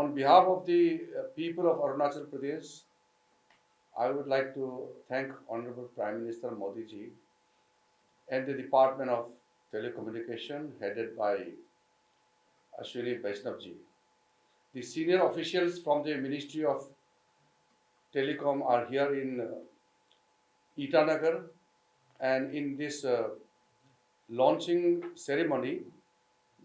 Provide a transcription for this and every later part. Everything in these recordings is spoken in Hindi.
On behalf of the people of Arunachal Pradesh, I would like to thank Honorable Prime Minister Modi ji and the Department of Telecommunication headed by Ashwini Vaishnav ji. The senior officials from the Ministry of Telecom are here in Itanagar, and in this launching ceremony,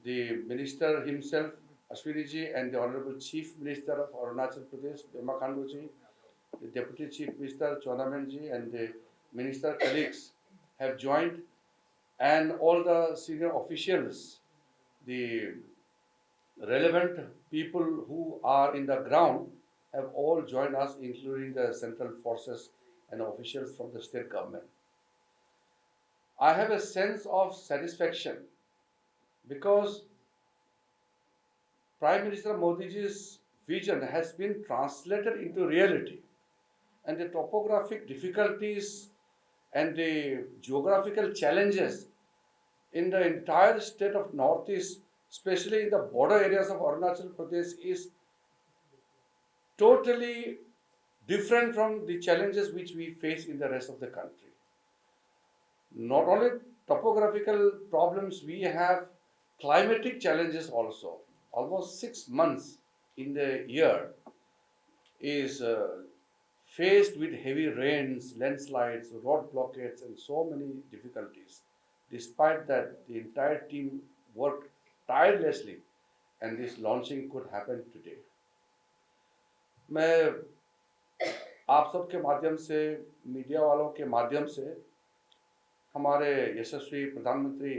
the minister himself, Ashwini ji, and the Honorable Chief Minister of Arunachal Pradesh, Pema Khandu ji, the Deputy Chief Minister, Chonamen ji, and the minister colleagues have joined, and all the senior officials, the relevant people who are in the ground have all joined us, including the central forces and officials from the state government. I have a sense of satisfaction because Prime Minister Modi ji's vision has been translated into reality, and the topographic difficulties and the geographical challenges in the entire state of Northeast, especially in the border areas of Arunachal Pradesh, is totally different from the challenges which we face in the rest of the country. Not only topographical problems, we have climatic challenges also. Almost 6 months in the year is faced with heavy rains, landslides, road blockades, and so many difficulties. Despite that, the entire team worked tirelessly, and this launching could happen today. मैं आप सबके माध्यम से, मीडिया वालों के माध्यम से हमारे यशस्वी प्रधानमंत्री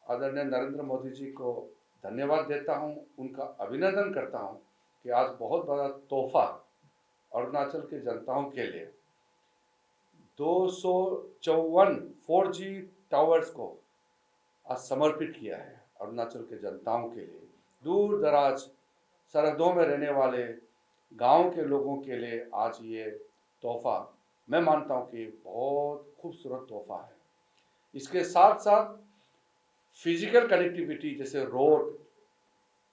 आदरणीय नरेंद्र मोदी जी को धन्यवाद देता हूं, उनका अभिनंदन करता हूं कि आज बहुत बड़ा तोहफा अरुणाचल के जनताओं के लिए 254 4G टावर्स को आज समर्पित किया है। अरुणाचल के जनताओं के लिए, दूर दराज सरहदों में रहने वाले गांव के लोगों के लिए आज ये तोहफा मैं मानता हूं कि बहुत खूबसूरत तोहफा है। इसके साथ साथ फिजिकल कनेक्टिविटी जैसे रोड,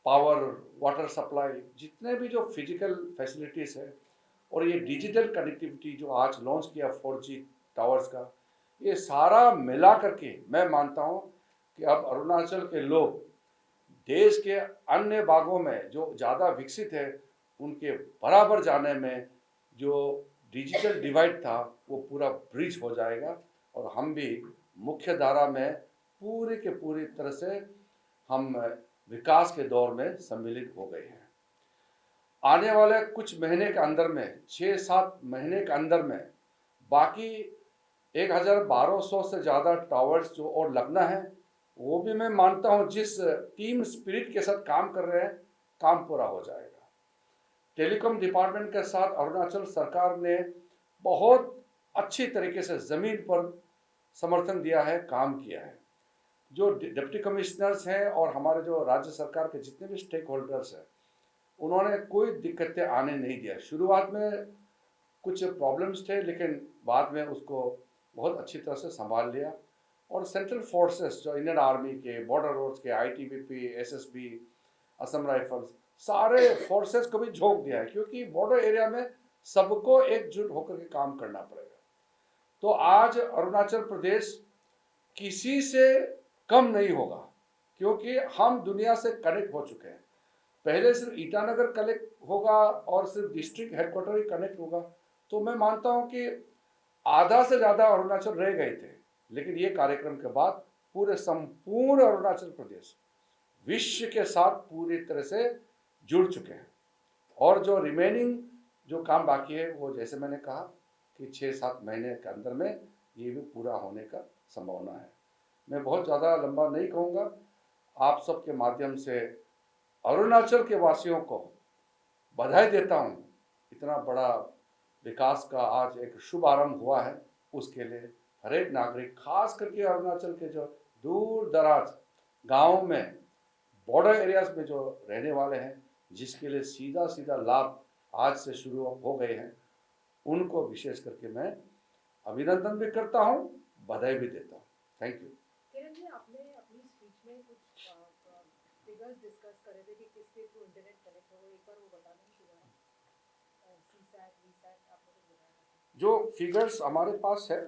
पावर, वाटर सप्लाई, जितने भी जो फिजिकल फैसिलिटीज़ है, और ये डिजिटल कनेक्टिविटी जो आज लॉन्च किया 4G टावर्स का, ये सारा मिला करके मैं मानता हूँ कि अब अरुणाचल के लोग देश के अन्य भागों में जो ज़्यादा विकसित है उनके बराबर जाने में जो डिजिटल डिवाइड था वो पूरा ब्रिज हो जाएगा, और हम भी मुख्य धारा में पूरी के पूरी तरह से हम विकास के दौर में सम्मिलित हो गए हैं। आने वाले कुछ महीने के अंदर में, 6-7 महीने के अंदर में, बाकी 1200 से ज़्यादा टावर्स जो और लगना है, वो भी मैं मानता हूँ जिस टीम स्पिरिट के साथ काम कर रहे हैं, काम पूरा हो जाएगा। टेलीकॉम डिपार्टमेंट के साथ अरुणाचल सरकार ने बहुत अच्छी तरीके से ज़मीन पर समर्थन दिया है, काम किया है। जो डिप्टी कमिश्नर्स हैं और हमारे जो राज्य सरकार के जितने भी स्टेक होल्डर्स हैं, उन्होंने कोई दिक्कतें आने नहीं दिया। शुरुआत में कुछ प्रॉब्लम्स थे, लेकिन बाद में उसको बहुत अच्छी तरह से संभाल लिया, और सेंट्रल फोर्सेस जो इंडियन आर्मी के, बॉर्डर रोड्स के, ITBP, SSB, असम राइफल्स, सारे फोर्सेस को भी झोंक दिया है, क्योंकि बॉर्डर एरिया में सबको एकजुट होकर के काम करना पड़ेगा। तो आज अरुणाचल प्रदेश किसी से कम नहीं होगा, क्योंकि हम दुनिया से कनेक्ट हो चुके हैं। पहले सिर्फ ईटानगर कनेक्ट होगा और सिर्फ डिस्ट्रिक्ट हेडक्वार्टर ही कनेक्ट होगा, तो मैं मानता हूं कि आधा से ज़्यादा अरुणाचल रह गए थे, लेकिन ये कार्यक्रम के बाद पूरे संपूर्ण अरुणाचल प्रदेश विश्व के साथ पूरी तरह से जुड़ चुके हैं, और जो रिमेनिंग जो काम बाकी है वो जैसे मैंने कहा कि 6-7 महीने के अंदर में ये भी पूरा होने का संभावना है। मैं बहुत ज़्यादा लंबा नहीं कहूँगा, आप सबके माध्यम से अरुणाचल के वासियों को बधाई देता हूँ। इतना बड़ा विकास का आज एक शुभ आरंभ हुआ है, उसके लिए हर एक नागरिक, खास करके अरुणाचल के जो दूर दराज गाँव में, बॉर्डर एरियाज में जो रहने वाले हैं, जिसके लिए सीधा सीधा लाभ आज से शुरू हो गए हैं, उनको विशेष करके मैं अभिनंदन भी करता हूँ, बधाई भी देता हूँ। Thank you. किरण जी, आपने अपनी स्पीच में कुछ फिगर्स डिस्कस करे थे कि किसके थ्रू इंटरनेट कनेक्ट हो, एक जो फिगर्स हमारे पास है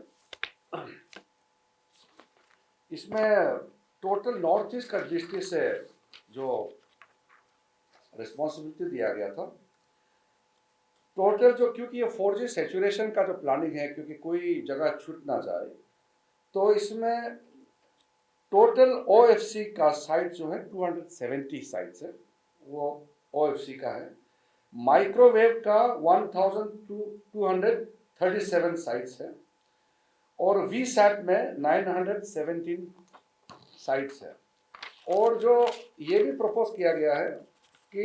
इसमें टोटल नॉर्थ ईस्ट का डिस्ट्रिक्ट से जो रिस्पॉन्सिबिलिटी दिया गया था टोटल जो, क्योंकि ये 4G सेचुरेशन का जो प्लानिंग है, क्योंकि कोई जगह छूट ना जाए, तो इसमें टोटल OFC का साइट जो है 270 साइट्स है, वो OFC का है। माइक्रोवेव का 1237 साइट्स है और VSAT में 917 साइट्स है। और जो ये भी प्रपोज किया गया है कि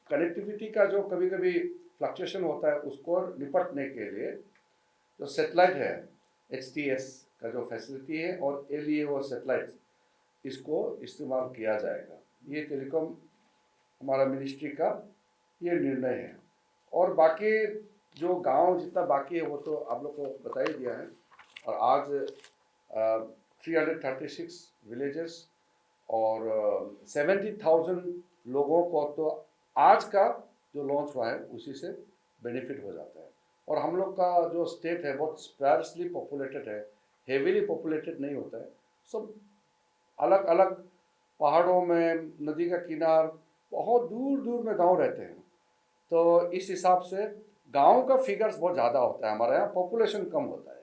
कनेक्टिविटी का जो कभी कभी फ्लक्चुएशन होता है उसको निपटने के लिए जो सेटेलाइट है HTS का जो फैसिलिटी है और LEO सेटेलाइट इसको इस्तेमाल किया जाएगा। ये टेलीकॉम हमारा मिनिस्ट्री का ये निर्णय है। और बाकी जो गांव जितना बाकी है वो तो आप लोग को बता ही दिया है। और आज 336 विलेजेस और 70,000 लोगों को तो आज का जो लॉन्च हुआ है उसी से बेनिफिट हो जाता है। और हम लोग का जो स्टेट है बहुत स्पैर्सली पॉपुलेटेड है, हेवीली पॉपुलेटेड नहीं होता है, सब अलग अलग पहाड़ों में, नदी का किनार, बहुत दूर दूर में गांव रहते हैं। तो इस हिसाब से गांव का फिगर्स बहुत ज़्यादा होता है, हमारे यहाँ पॉपुलेशन कम होता है।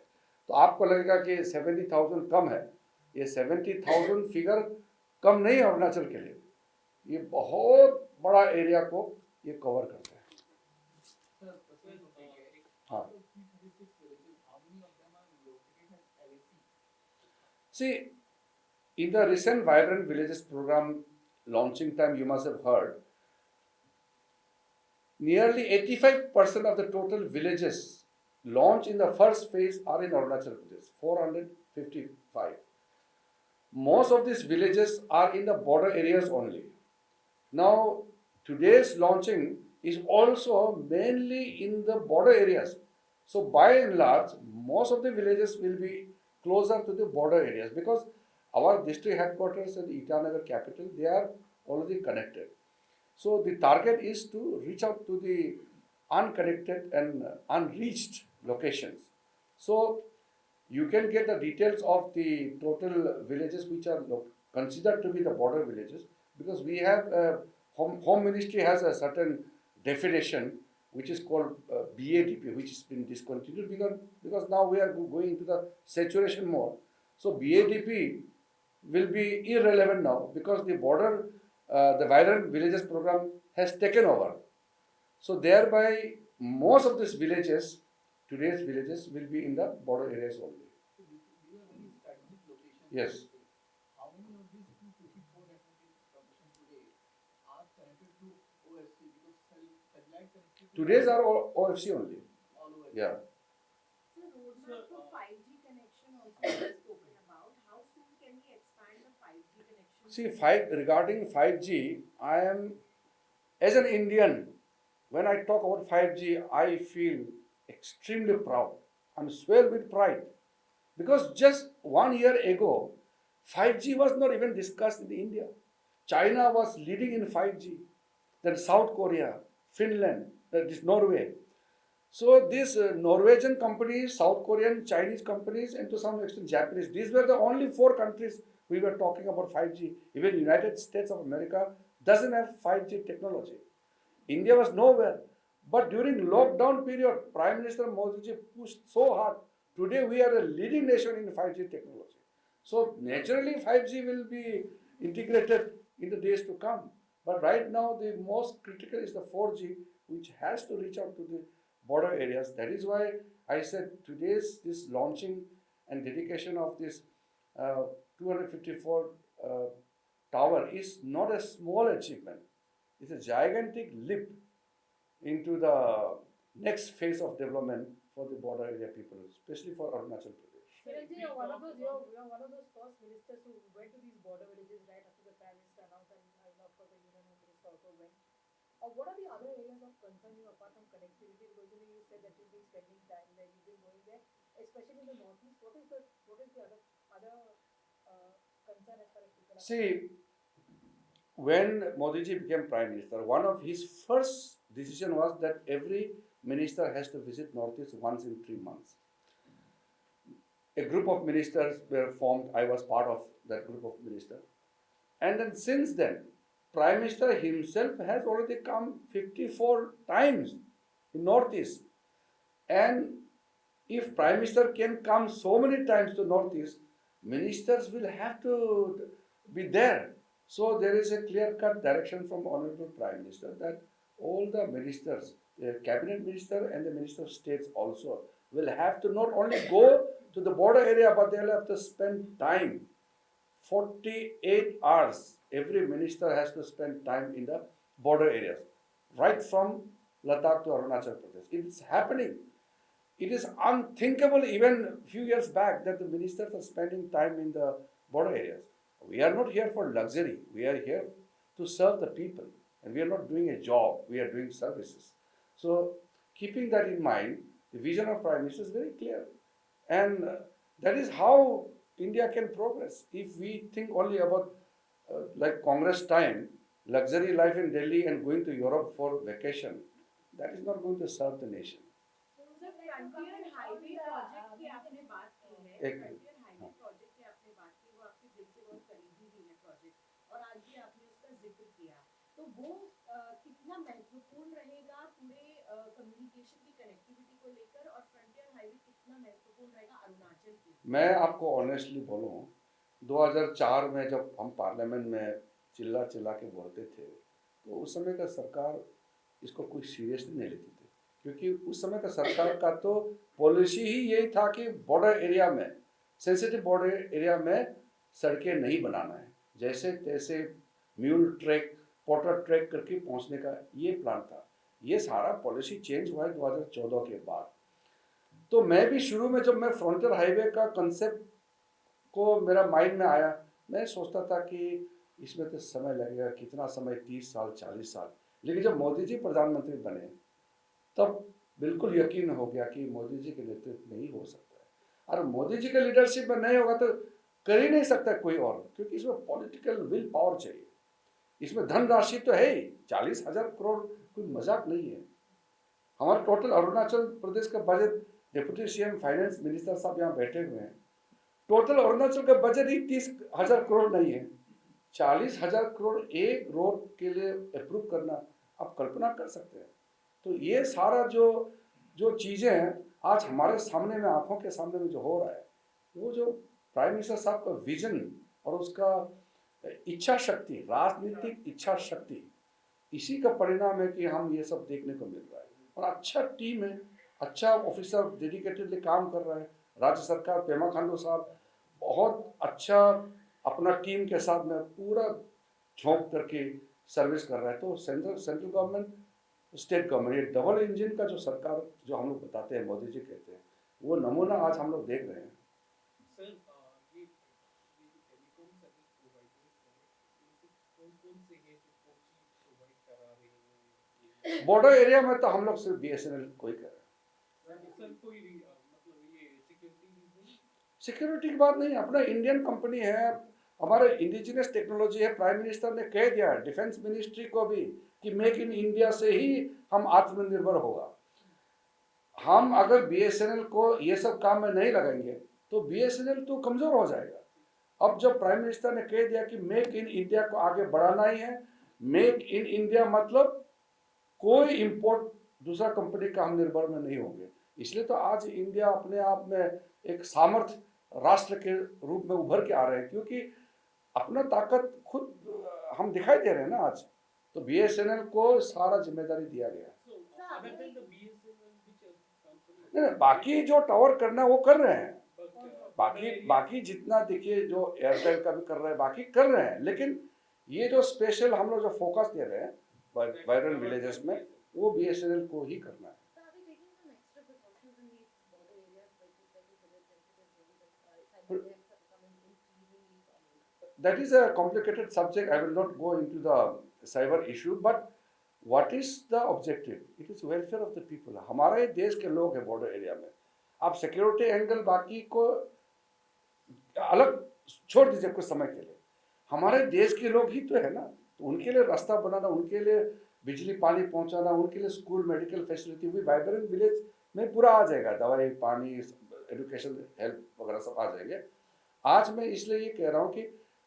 तो आपको लगेगा कि 70,000 कम है, ये 70,000 फिगर कम नहीं है अरुणाचल के लिए, ये बहुत बड़ा एरिया को ये कवर करता है। हाँ, see, in the recent Vibrant Villages program launching time, you must have heard, nearly 85% of the total villages launched in the first phase are in Arunachal Pradesh, 455. Most of these villages are in the border areas only. Now, today's launching is also mainly in the border areas. So, by and large, most of the villages will be closer to the border areas because our district headquarters and Itanagar capital, they are already connected. So, the target is to reach out to the unconnected and unreached locations. So, you can get the details of the total villages which are considered to be the border villages, because we have home ministry has a certain definition which is called BADP, which has been discontinued because now we are going into the saturation mode. So BADP will be irrelevant now because the border, the Vibrant Villages program has taken over. So thereby most of these villages, today's villages, will be in the border areas only. Yes. How many of these 254 that we did commission today are connected to OFC? Because satellite connectivity. Today's are all OFC only. All over. Yeah. So roadmap for 5G connection also was spoken about. How soon can we expand the 5G connection? See, regarding 5G, I am, as an Indian, when I talk about 5G, I feel extremely proud. I'm swelled with pride. Because just 1 year ago, 5G was not even discussed in India. China was leading in 5G, then South Korea, Finland, that is Norway. So these Norwegian companies, South Korean, Chinese companies, and to some extent Japanese, these were the only 4 countries we were talking about 5G. Even United States of America doesn't have 5G technology. India was nowhere. But during lockdown period, Prime Minister Modi ji pushed so hard. Today we are a leading nation in 5G technology. So naturally 5G will be integrated in the days to come. But right now the most critical is the 4G, which has to reach out to the border areas. That is why I said today's this launching and dedication of this 254 tower is not a small achievement. It's a gigantic leap into the next phase of development for the border area people, especially for Arunachal Pradesh. Kiranji, you're one of those first ministers who went to these border villages right after the Prime Minister announced, and of course the Union Home Minister also went. What are the other areas of concern you apart from connectivity? Because you said that you've been spending time there, you've been going there, especially in the northeast. What is the other concern as far as people are concerned? See, when Modi ji became Prime Minister, one of his first decision was that every minister has to visit Northeast once in 3 months. A group of ministers were formed. I was part of that group of ministers. And then since then, Prime Minister himself has already come 54 times in Northeast. And if Prime Minister can come so many times to Northeast, ministers will have to be there. So there is a clear-cut direction from Honorable Prime Minister that all the ministers, the cabinet minister and the minister of states also, will have to not only go to the border area, but they'll have to spend time. 48 hours every minister has to spend time in the border areas, right from Ladakh to Arunachal Pradesh. It's happening. It is unthinkable even a few years back that the ministers are spending time in the border areas. We are not here for luxury. We are here to serve the people. And we are not doing a job. We are doing services. So keeping that in mind, the vision of Prime Minister is very clear. And that is how India can progress. If we think only about like Congress time, luxury life in Delhi and going to Europe for vacation, that is not going to serve the nation. Sir frontier highway project की आपने बात की है, एक- फ्रंटियर हाईवे प्रोजेक्ट की आपने बात की, वो आपके दिल से बहुत करीबी भी है प्रोजेक्ट, और आज भी आपने उसका जिक्र किया, तो वो कितना महत्वपूर्ण रहेगा पूरे कम्युनिकेशन की कनेक्टिविटी को लेकर, और फ्रंटियर हाईवे कितना महत्वपूर्ण रहेगा अरुणाचल के लिए? मैं आपको ऑनेस्टली बोलूँ, 2004 में जब हम पार्लियामेंट में चिल्ला चिल्ला के बोलते थे, तो उस समय का सरकार इसको कोई सीरियसली नहीं लेती थी, क्योंकि उस समय का सरकार का तो पॉलिसी ही यही था कि बॉर्डर एरिया में, सेंसिटिव बॉर्डर एरिया में सड़कें नहीं बनाना है, जैसे तैसे म्यूल ट्रैक, पॉटर ट्रैक करके पहुंचने का ये प्लान था। ये सारा पॉलिसी चेंज हुआ है 2014 के बाद। तो मैं भी शुरू में जब मैं फ्रंटियर हाईवे का कंसेप्ट को मेरा माइंड में आया, मैं सोचता था कि इसमें तो समय लगेगा, कितना समय, 30 साल 40 साल। लेकिन जब मोदी जी प्रधानमंत्री बने तब बिल्कुल यकीन हो गया कि मोदी जी के नेतृत्व में ही हो सकता है, और मोदी जी के लीडरशिप में नहीं होगा तो कर ही नहीं सकता कोई और, क्योंकि इसमें पॉलिटिकल विल पावर चाहिए। इसमें धनराशि तो है ही, 40,000 करोड़ कोई मजाक नहीं है। हमारा टोटल अरुणाचल प्रदेश का budget, deputy CM finance minister साहब यहाँ बैठे हुए हैं, टोटल अरुणाचल का बजट ही 30,000 करोड़ नहीं है। 40,000 करोड़ एक रोड के लिए अप्रूव करना, आप कल्पना कर सकते हैं। तो ये सारा जो चीज़ें हैं आज हमारे सामने में, आंखों के सामने में जो हो रहा है, वो जो प्राइम मिनिस्टर साहब का विजन और उसका इच्छा शक्ति, राजनीतिक इच्छा शक्ति, इसी का परिणाम है कि हम ये सब देखने को मिल रहा है। और अच्छा टीम है, अच्छा ऑफिसर डेडिकेटेडली काम कर रहा है। राज्य सरकार, पेमा खांडू साहब बहुत अच्छा अपना टीम के साथ में पूरा झोंक करके सर्विस कर रहा है। तो सेंट्रल गवर्नमेंट, स्टेट गवर्नमेंट, ये डबल इंजन का जो सरकार जो हम लोग बताते हैं, मोदी जी कहते हैं, वो नमूना आज हम लोग देख रहे हैं। सर ये जो टेलीकॉम सर्विस प्रोवाइडर्स हैं, कौन से हैं जो 4G प्रोवाइड करा रहे हैं? बॉर्डर एरिया में तो हम लोग सिर्फ BSNL को ही कर रहे हैं। सर कोई मतलब ये सिक्योरिटी रीजन? सिक्योरिटी की बात नहीं, अपना इंडियन कंपनी है, हमारे इंडिजिनस टेक्नोलॉजी है। प्राइम मिनिस्टर ने कह दिया डिफेंस मिनिस्ट्री को भी कि मेक इन इंडिया से ही हम आत्मनिर्भर होगा। हम अगर BSNL को ये सब काम में नहीं लगाएंगे तो BSNL तो कमज़ोर हो जाएगा। अब जब प्राइम मिनिस्टर ने कह दिया कि मेक इन इंडिया को आगे बढ़ाना ही है, मेक इन इंडिया मतलब कोई इंपोर्ट दूसरा कंपनी का हम निर्भर में नहीं होंगे। इसलिए तो आज इंडिया अपने आप में एक सामर्थ्य राष्ट्र के रूप में उभर के आ रहे हैं, क्योंकि अपना ताकत खुद हम दिखाई दे रहे हैं ना आज। तो BSNL को सारा जिम्मेदारी दिया गया। नहीं, बाकी जो टावर करना है वो कर रहे हैं, बाकी जितना देखिए जो एयरटेल का भी कर रहे हैं, बाकी कर रहे हैं, लेकिन ये जो स्पेशल हम लोग जो फोकस दे रहे हैं वायरल विलेजेस में, वो BSNL को ही करना है। That is a complicated subject. I will not go into the cyber issue, but what is the objective? It is welfare of the people. हमारे देश के लोग हैं बॉर्डर एरिया में। आप सिक्योरिटी एंगल बाकी को अलग छोड़ दीजिए कुछ समय के लिए, हमारे देश के लोग ही तो है ना। तो उनके लिए रास्ता बनाना, उनके लिए बिजली पानी पहुंचाना, उनके लिए स्कूल मेडिकल फैसिलिटी भी वाइब्रेंट विलेज में पूरा आ जाएगा, दवाई पानी एजुकेशन हेल्थ वगैरह सब आ जाएंगे। आज मैं इसलिए ये कह रहा हूँ कि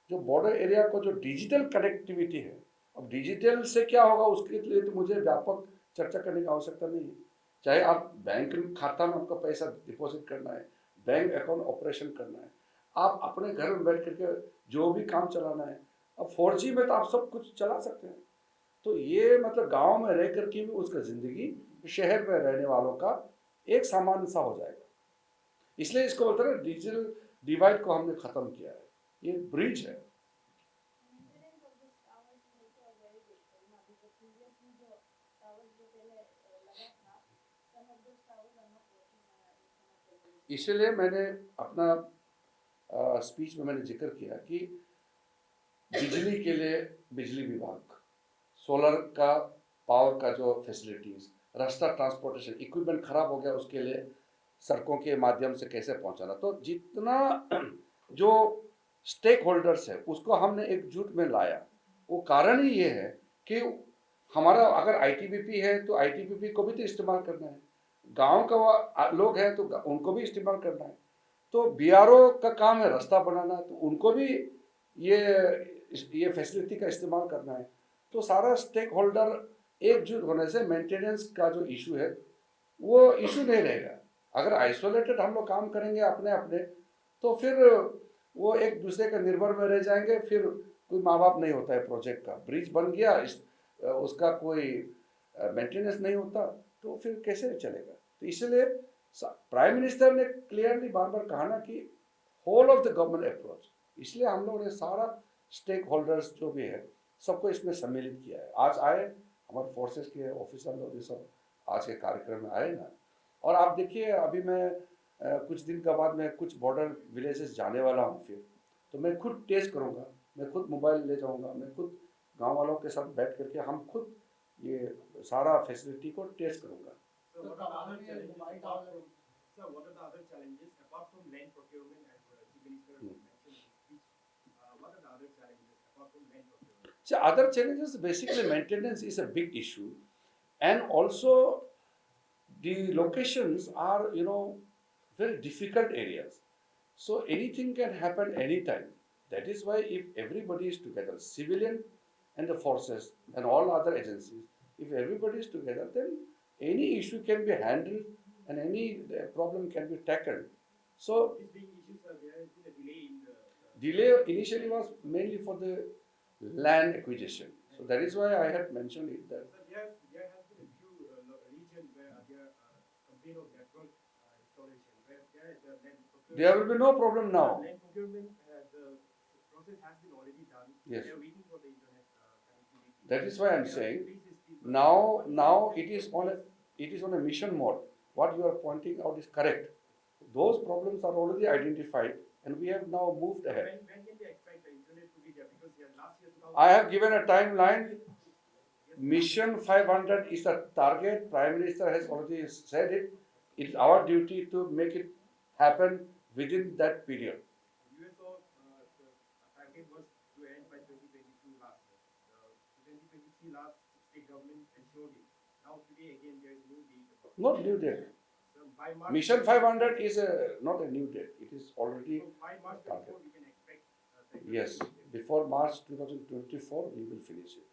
जो बॉर्डर एरिया को जो डिजिटल कनेक्टिविटी है, अब डिजिटल से क्या होगा उसके लिए तो मुझे व्यापक चर्चा करने की आवश्यकता नहीं है। चाहे आप बैंक खाता में आपका पैसा डिपॉजिट करना है, बैंक अकाउंट ऑपरेशन करना है, आप अपने घर में बैठ करके जो भी काम चलाना है, अब 4G में तो आप सब कुछ चला सकते हैं। तो ये मतलब गांव में रह करके भी उसका ज़िंदगी शहर में रहने वालों का एक सामान्य सा हो जाएगा। इसलिए इसको बोलते हैं डिजिटल डिवाइड को हमने ख़त्म किया है, ये ब्रिज है। Maintenance of this towers is also a very big problem. अभी तो previously जो towers जो पहले लगा था, some of those towers are not working in some of the villages. इसलिए मैंने अपना स्पीच में मैंने जिक्र किया कि बिजली के लिए बिजली विभाग, सोलर का पावर का जो फैसिलिटीज़, रास्ता ट्रांसपोर्टेशन इक्विपमेंट ख़राब हो गया उसके लिए सड़कों के माध्यम से कैसे पहुंचाना, तो जितना जो स्टेक होल्डर्स है उसको हमने एकजुट में लाया। वो कारण ही ये है कि हमारा अगर आईटीबीपी है तो आईटीबीपी को भी तो इस्तेमाल करना है, गांव का लोग हैं तो उनको भी इस्तेमाल करना है, तो बीआरओ का काम है रास्ता बनाना, तो उनको भी ये फैसिलिटी का इस्तेमाल करना है। तो सारा स्टेक होल्डर एकजुट होने से मेंटेनेंस का जो इशू है वो इशू नहीं रहेगा। अगर आइसोलेटेड हम लोग काम करेंगे अपने अपने, तो फिर वो एक दूसरे का निर्भर में रह जाएंगे, फिर कोई माँ बाप नहीं होता है प्रोजेक्ट का। ब्रिज बन गया, उसका कोई मेंटेनेंस नहीं होता, तो फिर कैसे चलेगा। तो इसलिए प्राइम मिनिस्टर ने क्लियरली बार बार कहा ना कि whole of the government approach, इसलिए हम लोगों ने सारा स्टेक होल्डर्स जो भी है सबको इसमें सम्मिलित किया है। आज आए हमारे फोर्सेस के ऑफिसर लोग, ये सब आज के कार्यक्रम में आए ना, और आप देखिए अभी मैं कुछ दिन के बाद मैं कुछ बॉर्डर विलेजेस जाने वाला हूँ, फिर तो मैं खुद टेस्ट करूँगा, मैं खुद मोबाइल ले जाऊँगा, मैं खुद गांव वालों के साथ बैठ करके हम खुद ये सारा फैसिलिटी को टेस्ट करूँगा। So what are the other challenges apart from, sir, what are the other challenges apart from land procurement, as Chief Minister mentioned in his speech? What are the other challenges apart from land procurement? So other challenges, basically maintenance is a big issue, and also the locations are, you know, very difficult areas. So anything can happen anytime. That is why if everybody is together, civilian and the forces and all other agencies, if everybody is together, then any issue can be handled and any problem can be tackled. So These being issues, sir, there has been a delay in the delay initially was mainly for the land acquisition. So that is why I had mentioned it that sir, there has been a few regions where there complaint of network installation, where there the land procurement. there will be no problem now. Land procurement, the process has been already done. Yes. They are waiting for the internet connectivity. That is why I am There are saying increases in- now it is on a mission mode. What you are pointing out is correct. Those problems are already identified and we have now moved ahead. When can we expect the internet to be there? Because last year 2000. I have given a timeline. Mission 500 is the target. Prime Minister has already said it. It is our duty to make it happen within that period. USO the target was to end by 2022 last year. 2023 last state government ensured it. Now today again there is new date. Not new date. So by March. Mission 500 is not a new date. It is already So by March 24 we can expect. yes. Before March 2024 we will finish it.